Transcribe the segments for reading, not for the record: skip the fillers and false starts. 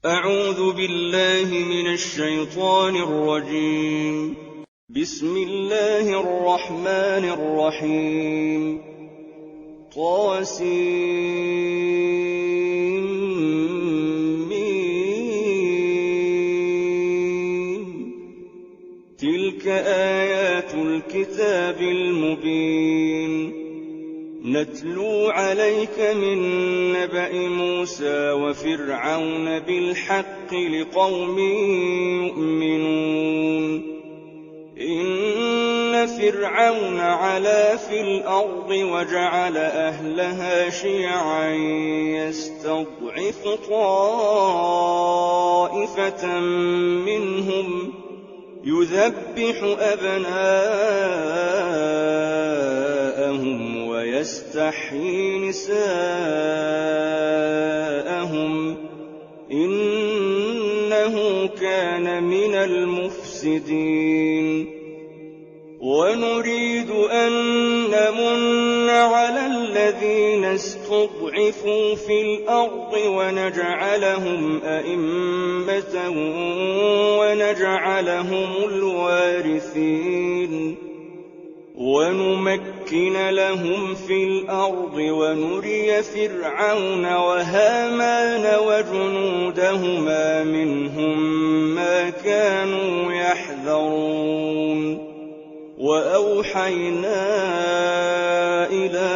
أعوذ بالله من الشيطان الرجيم. بسم الله الرحمن الرحيم. تلك آيات الكتاب المبين نتلو عليك من نبأ موسى وفرعون بالحق لقوم يؤمنون. إن فرعون علا في الأرض وجعل أهلها شيعا يستضعف طائفة منهم يذبح أبناءهم ويستحيي نساءهم إنه كان من المفسدين. ونريد أن نمن على الذين استضعفوا في الأرض ونجعلهم أئمة ونجعلهم الوارثين ونمكن لهم في الأرض ونري فرعون وهامان وجنودهما منهم ما كانوا يحذرون. وأوحينا إلى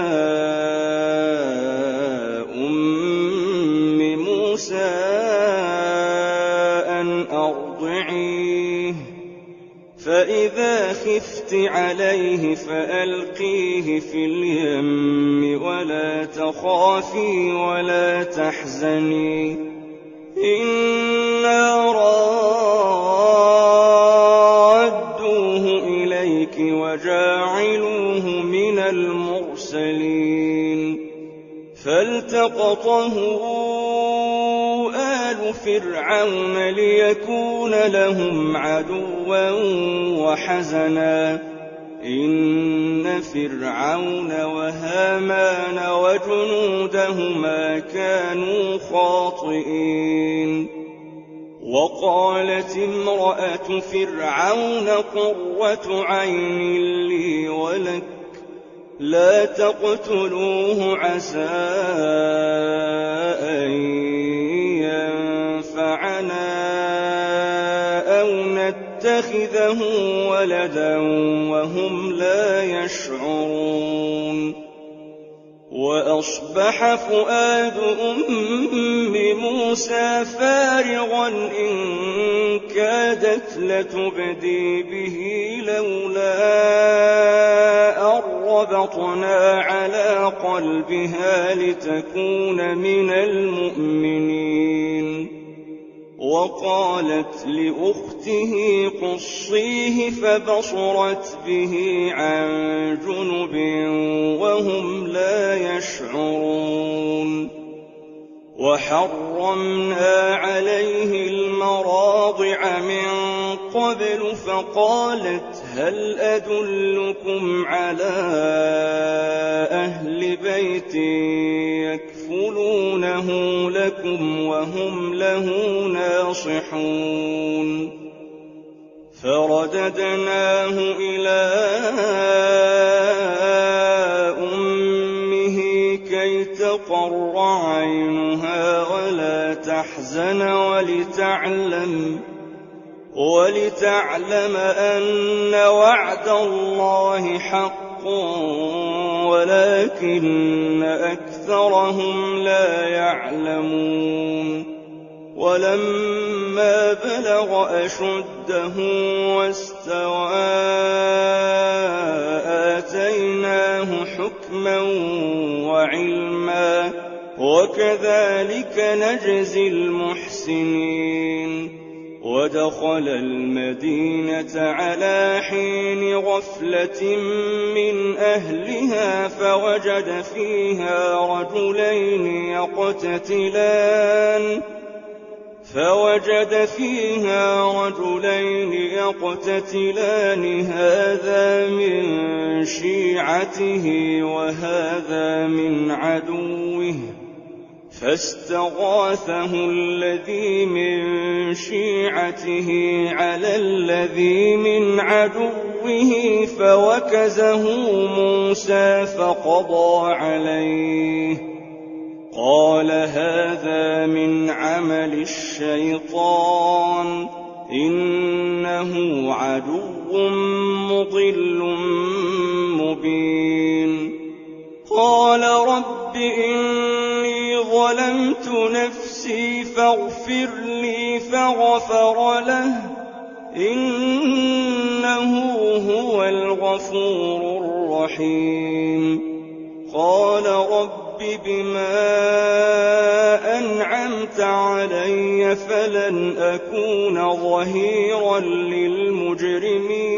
أم موسى أن أرضعيه فإذا خفت عليه فألقيه في اليم ولا تخافي ولا تحزني إنا رادوه إليك وجاعلوه من المرسلين. فالتقطه آل فرعون ليكون لهم عدوا وحزنا إن فرعون وهامان وجنودهما كانوا خاطئين. وقالت امرأة فرعون قرة عين لي ولك لا تقتلوه عسى أن ينفعنا أو نتخذه ولدا وهم لا يشعرون. وأصبح فؤاد أم موسى فارغا إن كادت لتبدي به لولا أن ربطنا على قلبها لتكون من المؤمنين. وقالت لأخته قصيه فبصرت به عن جنب وهم لا يشعرون. وحرمنا عليه المراضع من قبل فقالت هل أدلكم على أهل بيت يكفلونه لكم وهم له ناصحون. فرددناه إلى أمه كي تقر عينها ولا تحزن ولتعلم أن وعد الله حق ولكن أكثرهم لا يعلمون. ولما بلغ أشده واستوى آتيناه حكما وعلما وكذلك نجزي المحسنين. ودخل المدينة على حين غفلة من أهلها فوجد فيها رجلين يقتتلان هذا من شيعته وهذا من عدوه فاستغاثه الذي من شيعته على الذي من عدوه فوكزه موسى فقضى عليه. قال هذا من عمل الشيطان إنه عدو مضل مبين. قال رب إني ظلمت نفسي فاغفر لي فغفر له إنه هو الغفور الرحيم. قال رب بما أنعمت علي فلن أكون ظهيرا للمجرمين.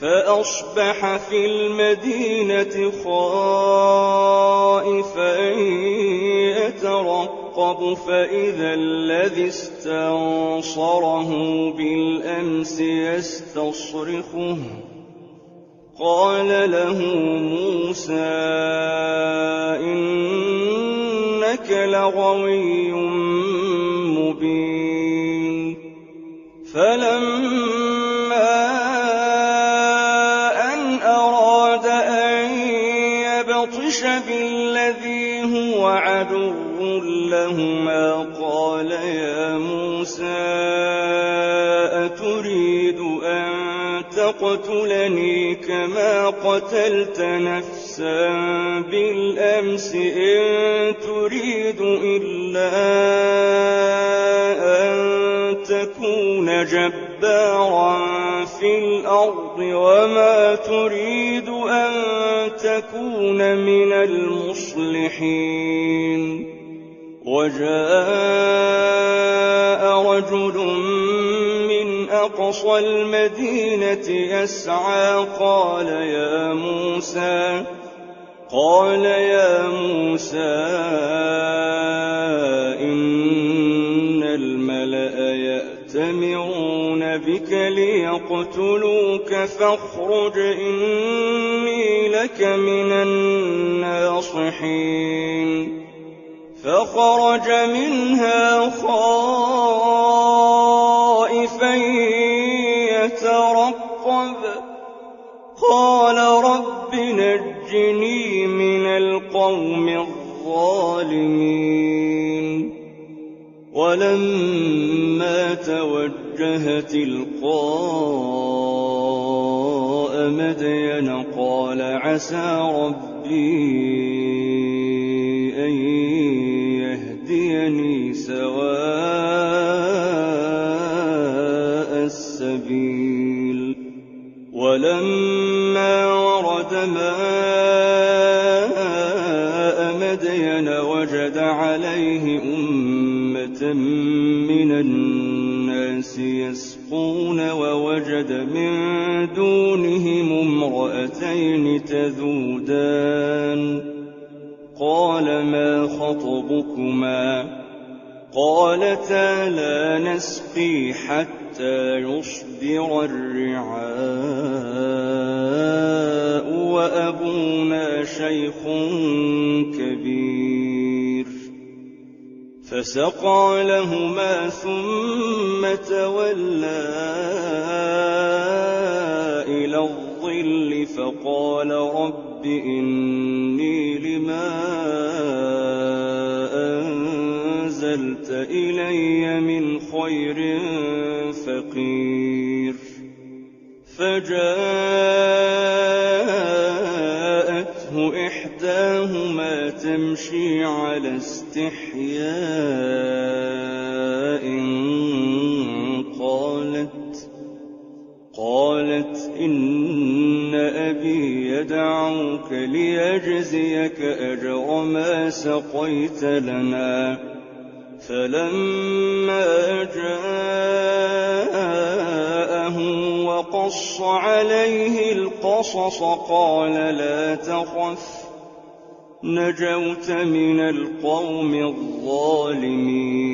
فأصبح في المدينة خائفا يترقب فإذا الذي استنصره بالأمس يستصرخه. قال له موسى إنك لغوي مبين. فلما أن أراد أن يبطش بالذي هو عدو لهما قال يا موسى أتريد أن تقتلني كما قتلت نفسا بالأمس إن تريد إلا أن تكون جبارا في الأرض وما تريد أن تكون من المصلحين. وجاء رجل من أقصى المدينة يسعى قال يا موسى إن الملأ يأتمرون بك ليقتلوك فاخرج إني لك من الناصحين. فخرج منها خائفا يترقب قال رب نجني من القوم الظالمين. ولما توجه تلقاء مدين قال عسى ربي أن يهديني سواء السبيل. ولما ورد ماء مدين وجد عليه أمة من الناس يسقون ووجد من دونهم امرأتين تذودان. قال ما خطبكما؟ قالتا لا نسقي حتى يصدر الرعاء وأبونا شيخ كبير. فسقى لهما ثم تولى إلى الظل فقال رب إني لما أنزلت إلي من خير فقير. فجاءته إحداهما تمشي على استحياء قالت إن أبي يدعوك ليجزيك أجر ما سقيت لنا. فلما جاءه وقص عليه القصص قال لا تخف نجوت من القوم الظالمين.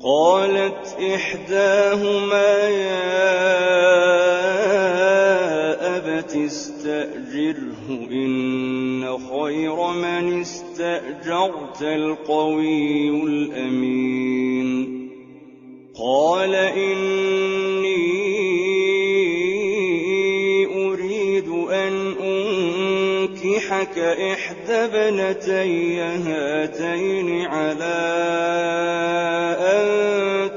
قالت إحداهما يا أبت استأجره إن خير من استأجرت اسْتَأْجَرْتَ الْقَوِيُّ الْأَمِينُ قَالَ إِنِّي أُرِيدُ أَنْ أُنكِحَكَ إِحْدَى ابْنَتَيَّ هَاتَيْنِ عَلَىٰ أَن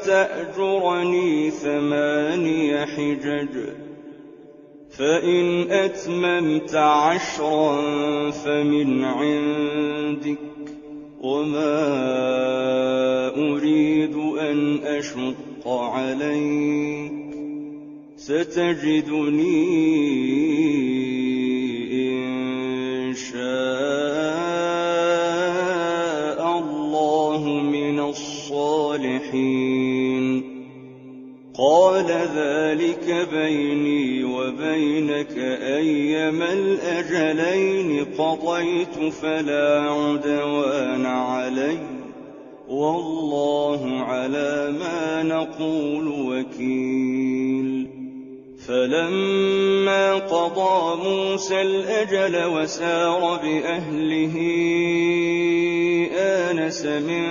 تَأْجُرَنِي 8 حِجَجٍ فَإِنْ أَتْمَمْتَ 10 فَمِنْ عِندِكَ وَمَا أُرِيدُ أَنْ أَشُقَّ عَلَيْكَ سَتَجِدُنِي إِن شَاءَ اللَّهُ مِنَ الصَّالِحِينَ قَالَ ذَلِكَ بَيْنِي وَبَيْنَكَ أَيَّمَا الْأَجَلَيْنِ قَضَيْتُ فَلَا عُدْوَانَ عَلَيَّ وَاللَّهُ عَلَىٰ مَا نَقُولُ وَكِيلٌ فَلَمَّا قَضَىٰ مُوسَى الْأَجَلَ وَسَارَ بِأَهْلِهِ آنَسَ مِن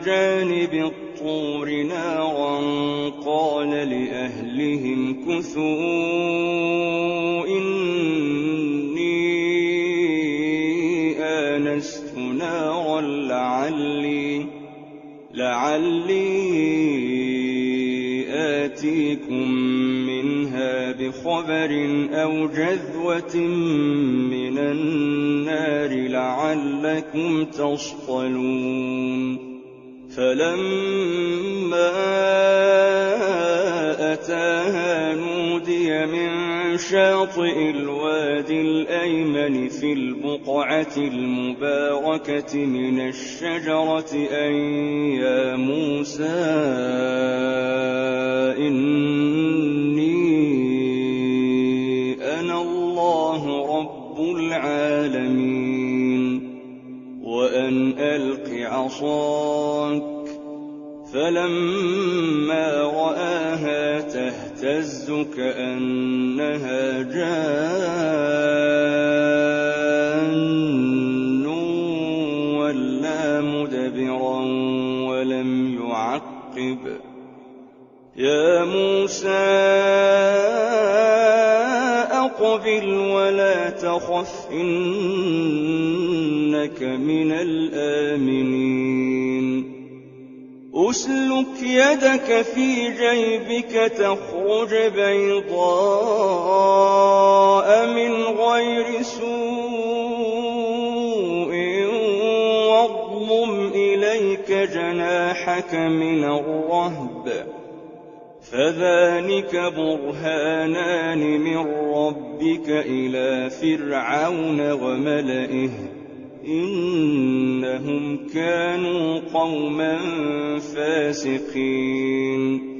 جَانِبِ الطُّورِ نَارًا قَالَ لِأَهْلِهِ امْكُثُوا إِنِّي آنَسْتُ نَارًا لَعَلِّي آتِيكُم مِّنْهَا بِخَبَرٍ أَوْ جَذْوَةٍ مِّنَ النَّارِ لَعَلَّكُمْ تَصْطَلُونَ فَلَمَّا أَتَاهَا نُودِيَ مِن شَاطِئِ الْوَادِ الْأَيْمَنِ فِي الْبُقْعَةِ الْمُبَارَكَةِ مِنَ الشَّجَرَةِ أَن يَا مُوسَىٰ إِنِّي أَنَا اللَّهُ رَبُّ الْعَالَمِينَ وَأَنْ أَلْقِ عَصَاكَ فَلَمَّا رَآهَا تَهْتَزُّ كَأَنَّهَا جَانٌّ وَلَّىٰ مُدْبِرًا وَلَمْ يُعَقِّبْ يَا مُوسَىٰ أَقْبِلْ وَلَا تَخَفْ إِنَّكَ مِنَ الْآمِنِينَ أُسْلُكْ يَدَكَ فِي جَيْبِكَ تَخْرُجْ بَيْضَاءَ مِنْ غَيْرِ سُوءٍ وَاضْمُمْ إِلَيْكَ جَنَاحَكَ مِنَ الرَّهْبِ فَذَانِكَ بُرْهَانَانِ مِن رَّبِّكَ إِلَىٰ فِرْعَوْنَ وَمَلَئِهِ إِنَّهُمْ كَانُوا قَوْمًا فَاسِقِينَ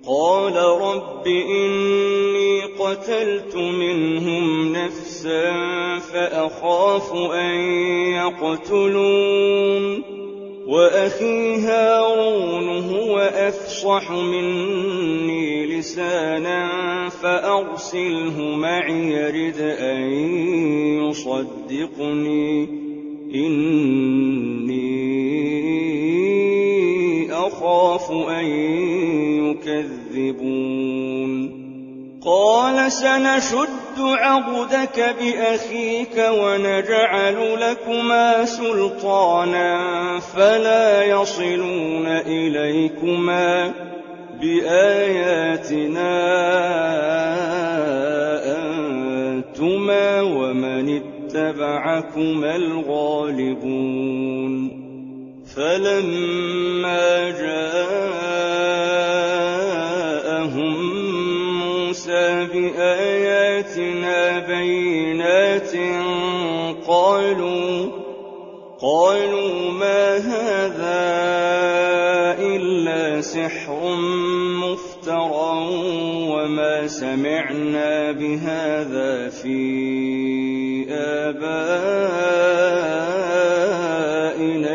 قَالَ رَبِّ إِنِّي قَتَلْتُ مِنْهُمْ نَفْسًا فَأَخَافُ أَن يَقْتُلُونِ وَأَخِي هَارُونُ هُوَ أَفْصَحُ مِنِّي لِسَانًا فَأَرْسِلْهُ مَعِيَ يَرِدْ أَن يُصَدِّقُنِي إِنِّي أَخَافُ أَن يُكَذِّبُونِ قَالَ سَنَشُدُّ عَضُدَكَ بِأَخِيكَ وَنَجْعَلُ لَكُمَا سُلْطَانًا فَلَا يَصِلُونَ إِلَيْكُمَا بِآيَاتِنَا أَنتُمَا وَمَنِ اتَّبَعَكُمَا الْغَالِبُونَ فَلَمَّا جَاءَهُم مُّوسَىٰ بِآيَاتِنَا بَيِّنَاتٍ قَالُوا مَا هَٰذَا إِلَّا سِحْرٌ مُّفْتَرًى وَمَا سَمِعْنَا بِهَٰذَا فِي آبَائِنَا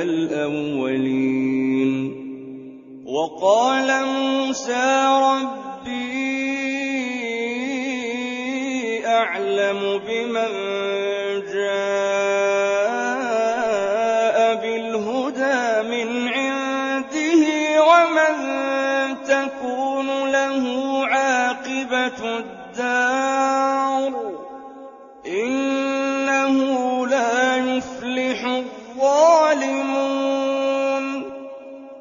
الْأَوَّلِينَ وَقَالَ مُوسَىٰ رَبِّي أَعْلَمُ بِمَن جَاءَ تكون له عاقبة الدار إنه لا يفلح الظالمون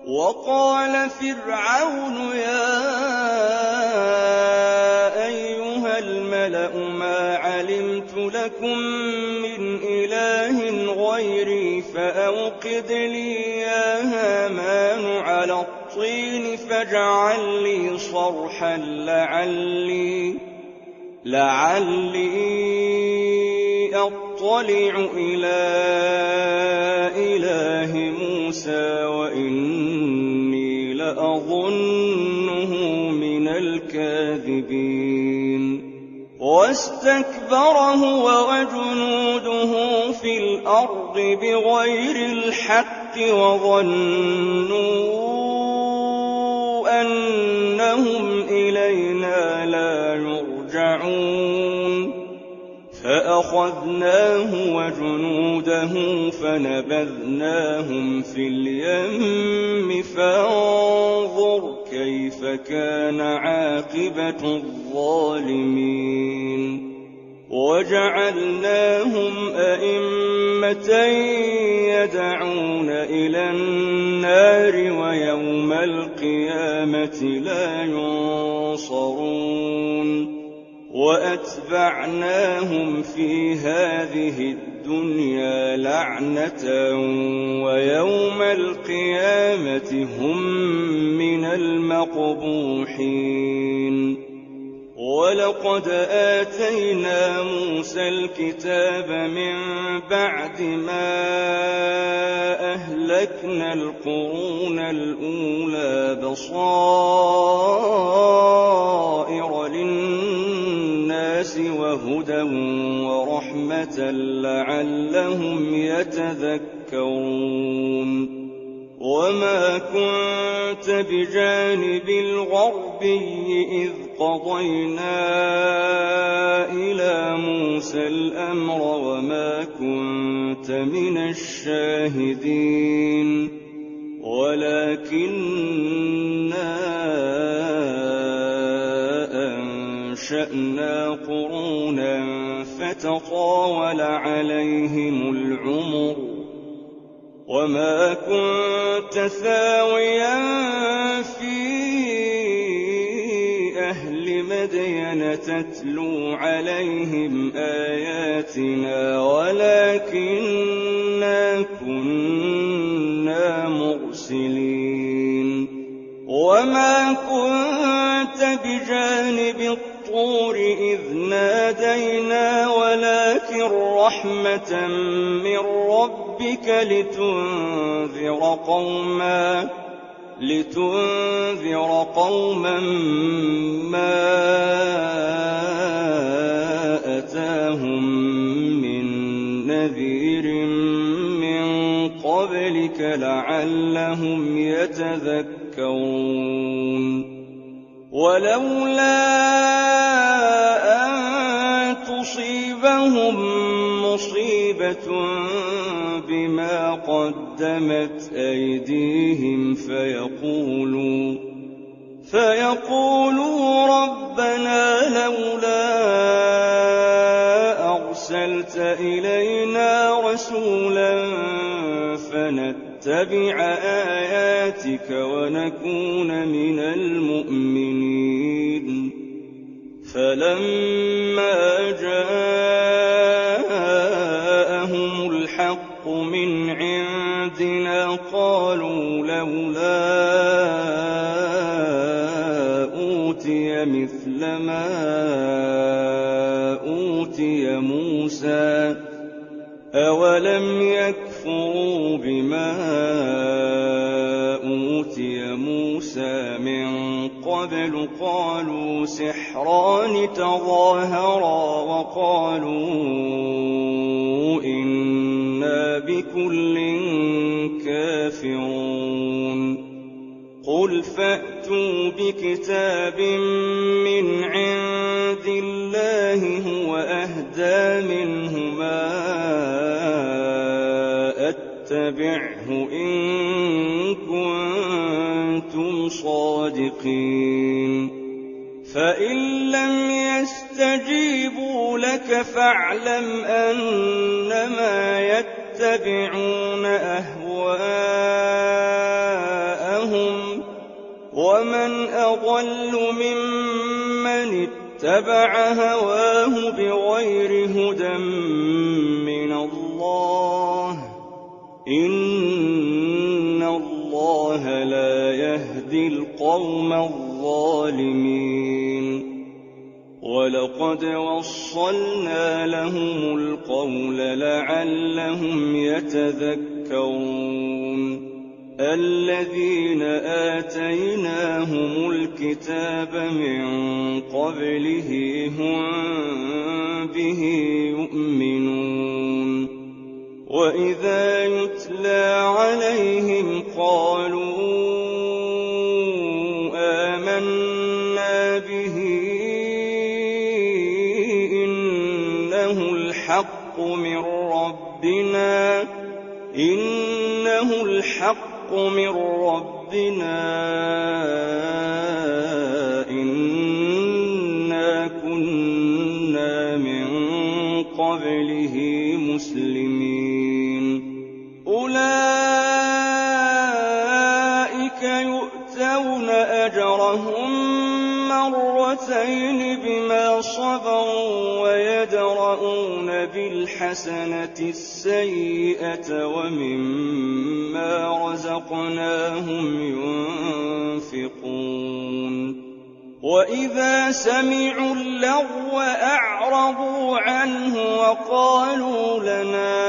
وقال فرعون يا أيها الملأ ما علمت لكم من إله غيري فأوقد لي يا هامان على الطين فاجعل لي صرحا لعلي أطلع إلى إله موسى وإني لأظنه من الكاذبين واستكبر هو وجنوده في الأرض بغير الحق وظنوا أنهم إلينا لا يرجعون فأخذناه وجنوده فنبذناهم في اليم فانظر كيف كان عاقبة الظالمين وجعلناهم أئمة يدعون إلى النار ويوم القيامة لا ينصرون وأتبعناهم في هذه الدنيا لعنة ويوم القيامة هم من المقبوحين ولقد آتينا موسى الكتاب من بعد ما أهلكنا القرون الأولى بصائر للناس وهدى ورحمة لعلهم يتذكرون وما كنت بجانب الغربي إذ قضينا إلى موسى الأمر وما كنت من الشاهدين ولكننا أنشأنا قرونا فتطاول عليهم العمر وما كنت ثاويا في أهل مدين تتلو عليهم آياتنا ولكننا كنا مرسلين وما كنت بجانب الطور إذ نادينا ولكن رحمة من ربك لتنذر قوما ما أتاهم من نذير من قبلك لعلهم يتذكرون ولولا أن تصيبهم مصيبة بما قدمت أيديهم فيقولوا ربنا لولا أرسلت إلينا رسولا فنتبع آياتك ونكون من المؤمنين فلما جاءهم الحق من عندنا قالوا لولا أوتي مثل ما أوتي موسى أولم يكفروا بما أوتي موسى من قبل قالوا سحران تظاهرا وقالوا إنا بكل كافرون قل فأتوا بكتاب من عند الله هو أهدى منهما أتبعه إن كنتم صادقين الصادقين فإن لم يستجيبوا لك فاعلم أنما يتبعون أهواءهم ومن أضل ممن اتبع هواه بغير هدى من الله إن الله لا يهدي القوم الظالمين ولقد وصلنا لهم القول لعلهم يتذكرون الذين آتيناهم الكتاب من قبله هم به يؤمنون وإذا يتلى عليهم قالوا آمنا به إنه الحق من ربنا إنا كنا من قبله مسلمين أولئك يؤتون أجرهم مرتين بما صبروا ويدرؤون بالحسنة السيئة ومما رزقناهم ينفقون وإذا سمعوا اللغو أعرضوا عنه وقالوا لنا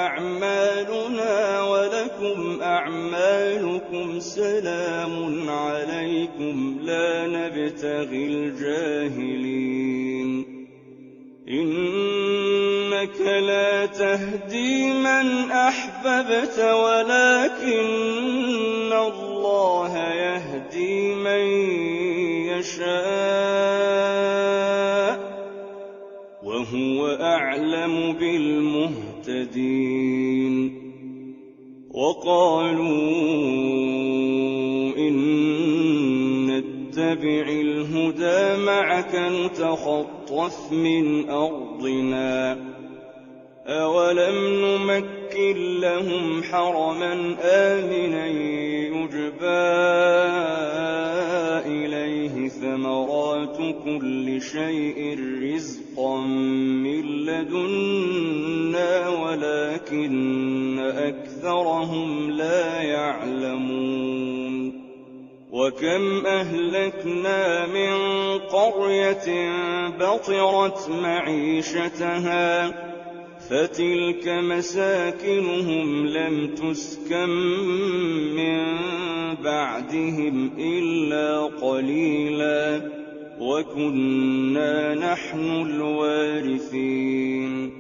أعمالنا ولكم أعمالكم سلام عليكم لا نبتغي الجاهلين إنك لا تهدي من أحببت ولكن الله يهدي من يشاء وهو أعلم بالمهتدين وقالوا إن نتبع الهدى معك نتخطف من أرضنا أولم نمكن لهم حرما آمنا يجبى إليه ثمرات كل شيء رزقا من لدنا ولكن أكثرهم لا يعلمون وكم أهلكنا من قرية بطرت معيشتها فتلك مساكنهم لم تسكن من بعدهم إلا قليلا وكنا نحن الوارثين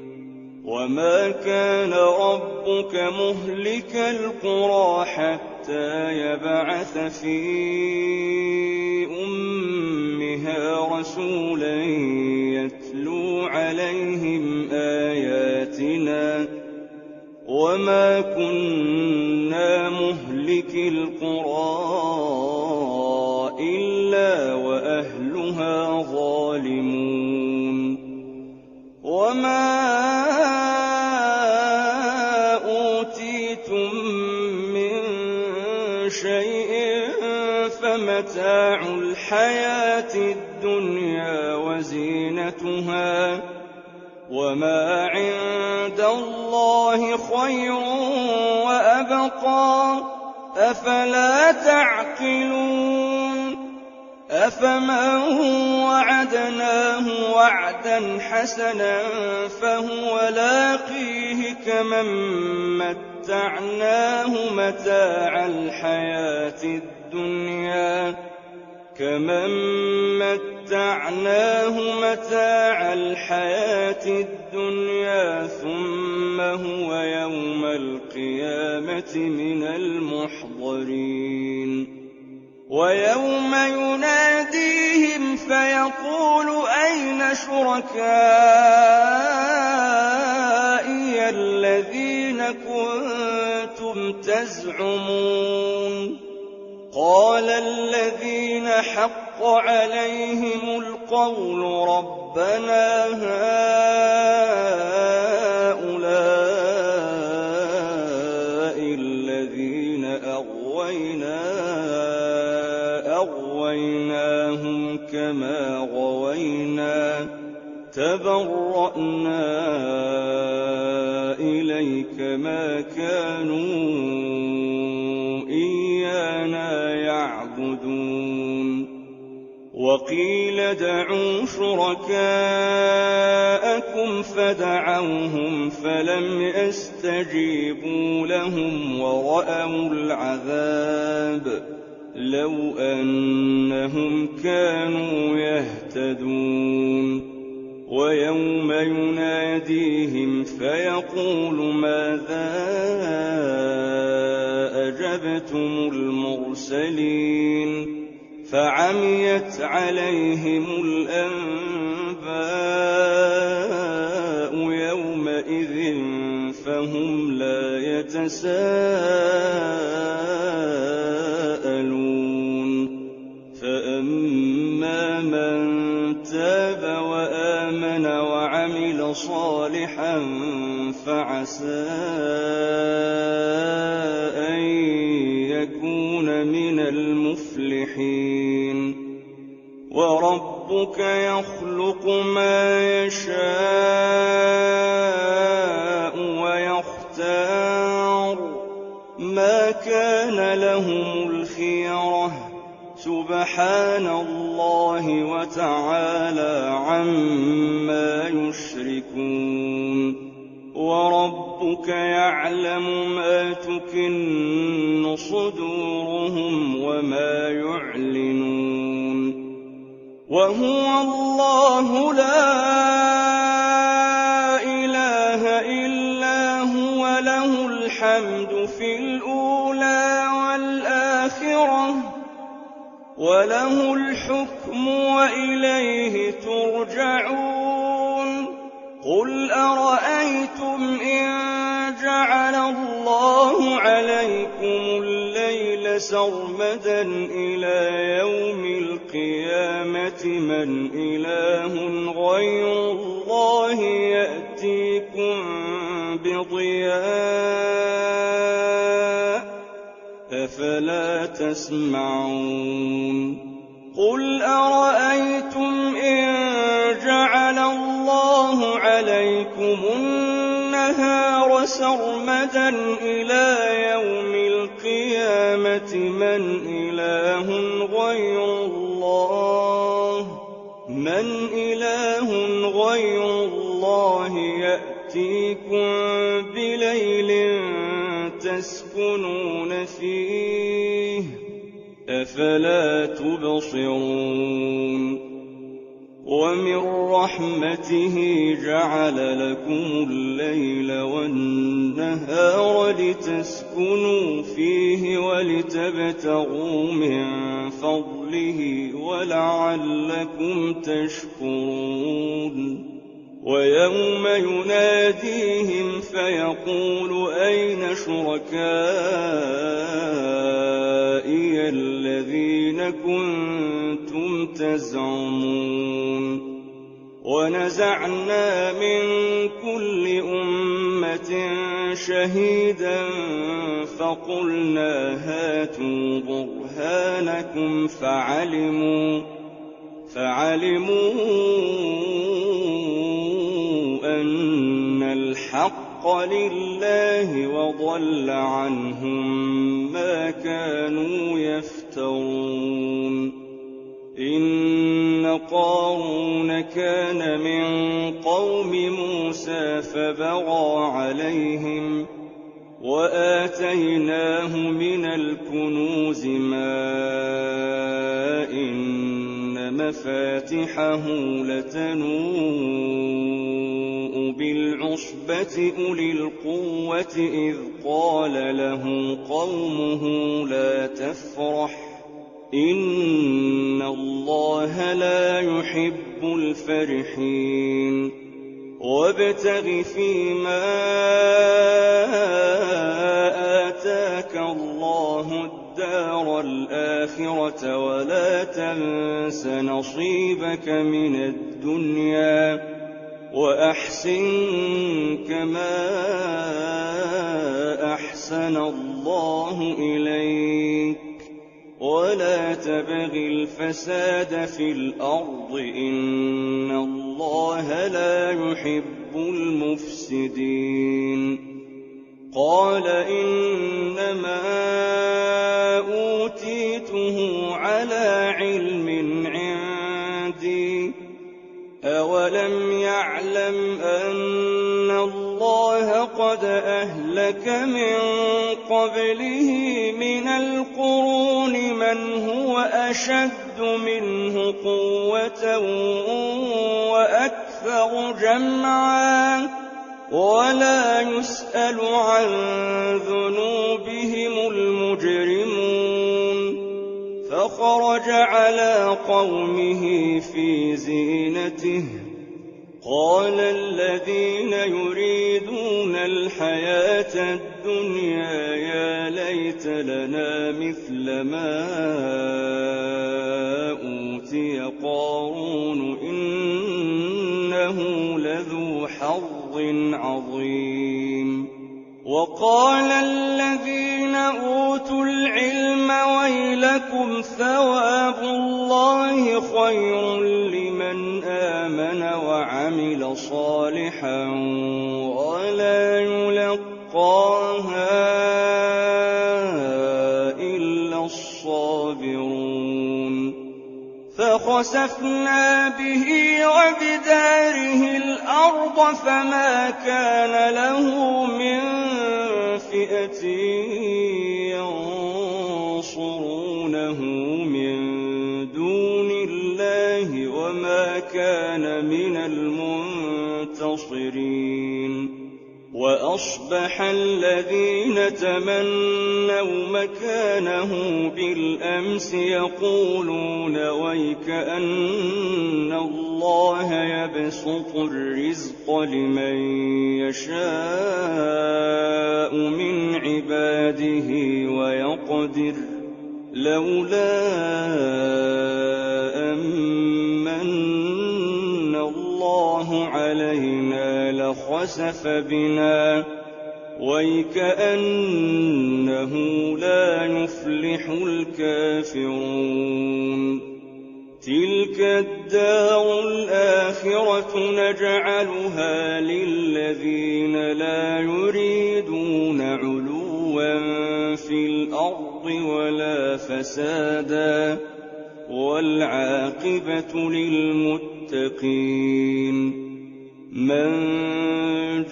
وما كان ربك مهلك القرى حتى يبعث في أمها رسولا يتلو عليهم آياتنا وما كنا مهلك القرى إلا وأهلها ظالمون وما أوتيتم من شيء فمتاع الحياة الدنيا وزينتها وما عند الله خير وأبقى أفلا تعقلون أفمن وعدناه وعدا حسنا فهو لاقيه كمن متعناه متاع الحياة الدنيا ثم هو يوم القيامة من المحضرين ويوم يناديهم فيقول أين شركائي الذين كنتم تزعمون قال الذين حق عليهم القول ربنا هؤلاء الذين أغويناهم كما غوينا تبرأنا إليك ما كانوا إيانا يعبدون وقيل ادعوا شركاءكم فدعوهم فلم يستجيبوا لهم ورأوا العذاب لو أنهم كانوا يهتدون ويوم يناديهم فيقول ماذا أجبتم المرسلين فعميت عليهم الأنباء يومئذ فهم لا يتساءلون فأما من تاب وآمن وعمل صالحا فعسى أن يكون من المفلحين وربك يخلق ما يشاء ويختار ما كان لهم الخيرة سبحان الله وتعالى عما يشركون وربك يعلم ما تكن صدورهم وما يعلنون وهو الله لا إله إلا هو له الحمد في الأولى والآخرة وله الحكم وإليه ترجعون قل أرأيتم إن جعل الله عليكم الليل سرمدا إلى يوم القيامة من إله غير الله يأتيكم بضياء أفلا تسمعون قل أرأيتم إن جعل الله عليكم النهار سرمدا إلى يوم القيامة من إله غير الله يأتيكم بليل تسكنون فيه أفلا تبصرون ومن رحمته جعل لكم الليل والنهار لتسكنوا فيه ولتبتغوا من فضله ولعلكم تشكرون ويوم يناديهم فيقول أين شركائي الذين كنتم تزعمون ونزعنا من كل أمة شهيدا فقلنا هاتوا برهانكم فعلموا أن الحق لله وضل عنهم ما كانوا يفترون إن قارون كان من قوم موسى فبغى عليهم وآتيناه من الكنوز ما إن مفاتحه لتنوء بالعصبة أولي القوة إذ قال له قومه لا تفرح إن الله لا يحب الفرحين وابتغ فيما آتاك الله الدار الآخرة ولا تنس نصيبك من الدنيا وأحسن كما أحسن الله إليك ولا تبغ الفساد في الأرض إن الله لا يحب المفسدين قال إنما أوتيته على علم عندي أولم يعلم أن الله قد أهلك من قبله من القرون من هو أشد منه قوة وأكثر جمعا ولا يسأل عن ذنوبهم المجرمون فخرج على قومه في زينته قال الذين يريدون الحياة الدنيا يا ليت لنا مثل ما أوتي قارون إنه لذو حظ عظيم وقال الذين أوتوا العلم ويلكم ثواب الله خير لمن آمن وعمل صالحا ولا يلقاها إلا الصابرون فخسفنا به وبداره الأرض فما كان له من فئة ينصرونه من دون الله وما كان من المنتصرين وأصبح الذين تمنوا مكانه بالأمس يقولون ويكأن الله يبسط الرزق لمن يشاء من عباده ويقدر لولا أمن الله علينا لخسف بنا ويكأنه لا يفلح الكافرون تلك الدار الآخرة نجعلها للذين لا يريدون علوا في الأرض ولا فسادا والعاقبة للمتقين من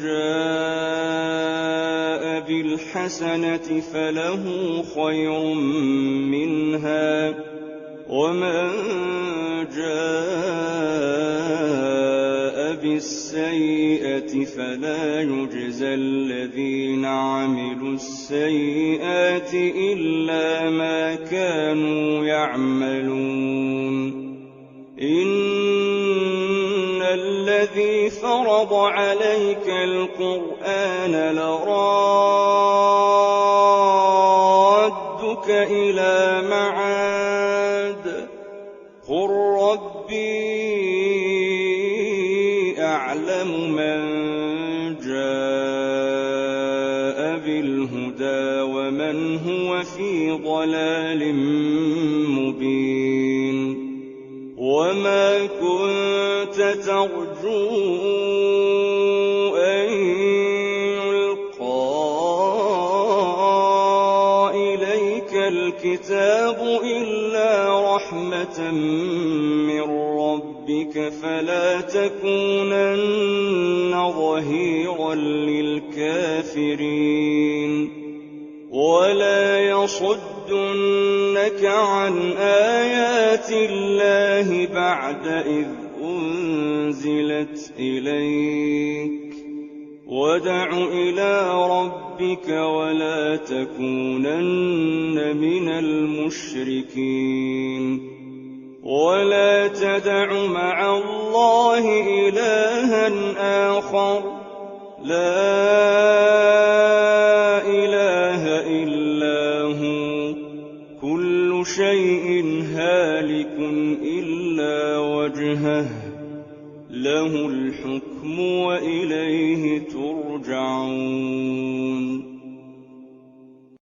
جاء بالحسنة فله خير منها ومن جاء بالسيئة فلا يجزى الذين عملوا السيئات إلا ما كانوا يعملون إن الذي فرض عليك القرآن لرادك إلى معاد قل ربي أعلم من جاء بالهدى ومن هو في ضلال مبين وما كنت ترجو أن يلقى إليك الكتاب إلا رحمة من ربك فلا تكونن ظهيرا للكافرين ولا يصدنك عن آيات الله بعد إذ أنزلت إليك وادع إلى ربك ولا تكونن من المشركين ولا تدع مع الله إلها آخر لا إله إلا هو كل شيء هالك إلا وجهه له الحكم وإليه ترجعون